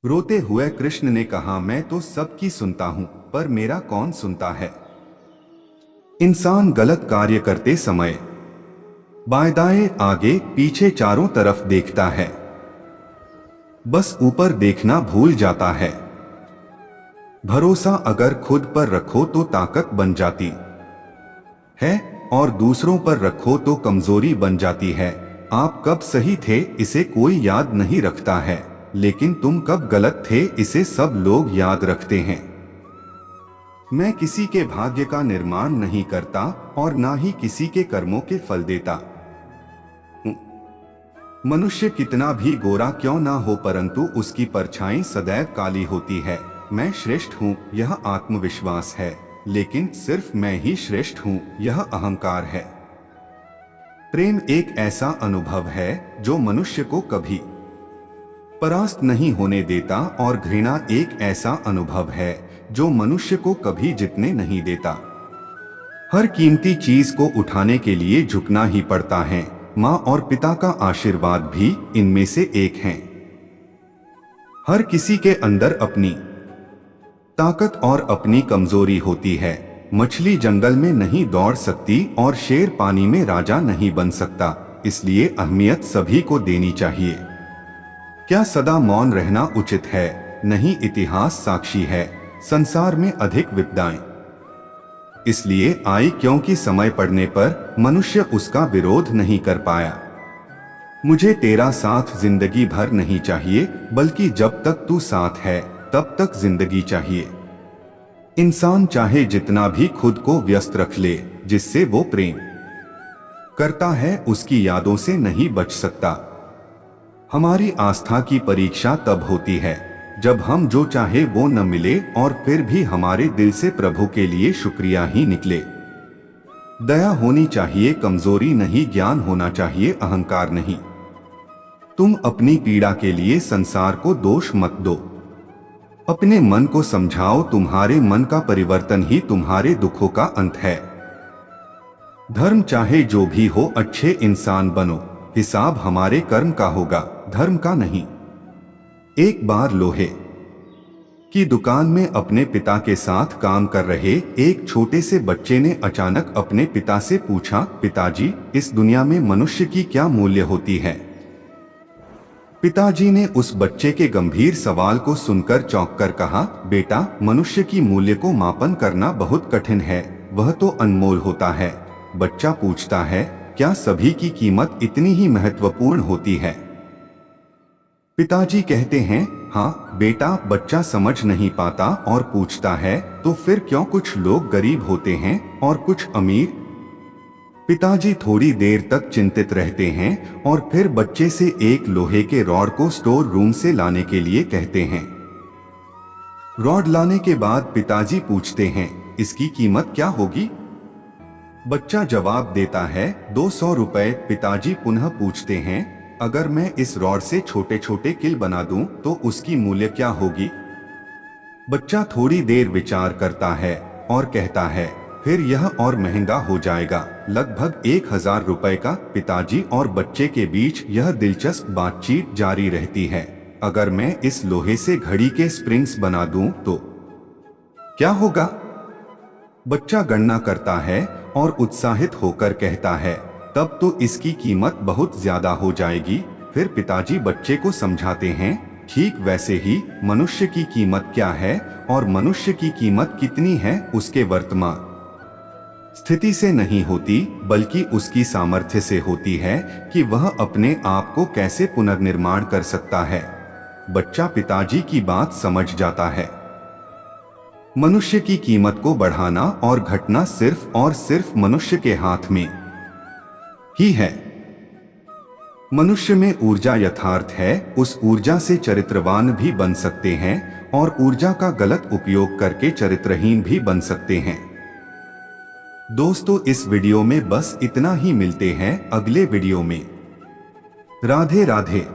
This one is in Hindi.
रोते हुए कृष्ण ने कहा, मैं तो सबकी सुनता हूं, पर मेरा कौन सुनता है। इंसान गलत कार्य करते समय बाएं दाएं आगे पीछे चारों तरफ देखता है, बस ऊपर देखना भूल जाता है। भरोसा अगर खुद पर रखो तो ताकत बन जाती है, और दूसरों पर रखो तो कमजोरी बन जाती है। आप कब सही थे इसे कोई याद नहीं रखता है, लेकिन तुम कब गलत थे इसे सब लोग याद रखते हैं। मैं किसी के भाग्य का निर्माण नहीं करता और ना ही किसी के कर्मों के फल देता हूं। मनुष्य कितना भी गोरा क्यों ना हो, परंतु उसकी परछाई सदैव काली होती है। मैं श्रेष्ठ हूँ यह आत्मविश्वास है, लेकिन सिर्फ मैं ही श्रेष्ठ हूँ यह अहंकार है। प्रेम एक ऐसा अनुभव है जो मनुष्य को कभी परास्त नहीं होने देता, और घृणा एक ऐसा अनुभव है जो मनुष्य को कभी जीतने नहीं देता। हर कीमती चीज को उठाने के लिए झुकना ही पड़ता है। माँ और पिता का आशीर्वाद भी इनमें से एक है। हर किसी के अंदर अपनी ताकत और अपनी कमजोरी होती है। मछली जंगल में नहीं दौड़ सकती और शेर पानी में राजा नहीं बन सकता, इसलिए अहमियत सभी को देनी चाहिए। क्या सदा मौन रहना उचित है? नहीं, इतिहास साक्षी है संसार में अधिक विपदाएं इसलिए आई क्योंकि समय पड़ने पर मनुष्य उसका विरोध नहीं कर पाया। मुझे तेरा साथ जिंदगी भर नहीं चाहिए, बल्कि जब तक तू साथ है तब तक जिंदगी चाहिए। इंसान चाहे जितना भी खुद को व्यस्त रख ले, जिससे वो प्रेम करता है उसकी यादों से नहीं बच सकता। हमारी आस्था की परीक्षा तब होती है जब हम जो चाहे वो न मिले और फिर भी हमारे दिल से प्रभु के लिए शुक्रिया ही निकले। दया होनी चाहिए, कमजोरी नहीं, ज्ञान होना चाहिए, अहंकार नहीं। तुम अपनी पीड़ा के लिए संसार को दोष मत दो, अपने मन को समझाओ। तुम्हारे मन का परिवर्तन ही तुम्हारे दुखों का अंत है। धर्म चाहे जो भी हो, अच्छे इंसान बनो, हिसाब हमारे कर्म का होगा, धर्म का नहीं। एक बार लोहे की दुकान में अपने पिता के साथ काम कर रहे एक छोटे से बच्चे ने अचानक अपने पिता से पूछा, पिताजी, इस दुनिया में मनुष्य की क्या मूल्य होती है? पिताजी ने उस बच्चे के गंभीर सवाल को सुनकर चौंक कर कहा, बेटा, मनुष्य की मूल्य को मापन करना बहुत कठिन है, वह तो अनमोल होता है। बच्चा पूछता है, क्या सभी की कीमत इतनी ही महत्वपूर्ण होती है? पिताजी कहते हैं, हाँ बेटा। बच्चा समझ नहीं पाता और पूछता है, तो फिर क्यों कुछ लोग गरीब होते हैं और कुछ अमीर? पिताजी थोड़ी देर तक चिंतित रहते हैं और फिर बच्चे से एक लोहे के रॉड को स्टोर रूम से लाने के लिए कहते हैं। रॉड लाने के बाद पिताजी पूछते हैं, इसकी कीमत क्या होगी? बच्चा जवाब देता है, 200 रुपए। पिताजी पुनः पूछते हैं, अगर मैं इस रॉड से छोटे छोटे किल बना दूं तो उसकी मूल्य क्या होगी? बच्चा थोड़ी देर विचार करता है और कहता है, फिर यह और महंगा हो जाएगा, लगभग 1000 रुपए का। पिताजी और बच्चे के बीच यह दिलचस्प बातचीत जारी रहती है। अगर मैं इस लोहे से घड़ी के स्प्रिंग्स बना दूं तो क्या होगा? बच्चा गणना करता है और उत्साहित होकर कहता है, तब तो इसकी कीमत बहुत ज्यादा हो जाएगी। फिर पिताजी बच्चे को समझाते हैं, ठीक वैसे ही मनुष्य की कीमत क्या है और मनुष्य की कीमत कितनी है उसके वर्तमान स्थिति से नहीं होती, बल्कि उसकी सामर्थ्य से होती है कि वह अपने आप को कैसे पुनर्निर्माण कर सकता है। बच्चा पिताजी की बात समझ जाता है। मनुष्य की कीमत को बढ़ाना और घटना सिर्फ और सिर्फ मनुष्य के हाथ में ही है। मनुष्य में ऊर्जा यथार्थ है, उस ऊर्जा से चरित्रवान भी बन सकते हैं और ऊर्जा का गलत उपयोग करके चरित्रहीन भी बन सकते हैं। दोस्तों, इस वीडियो में बस इतना ही। मिलते हैं अगले वीडियो में। राधे राधे।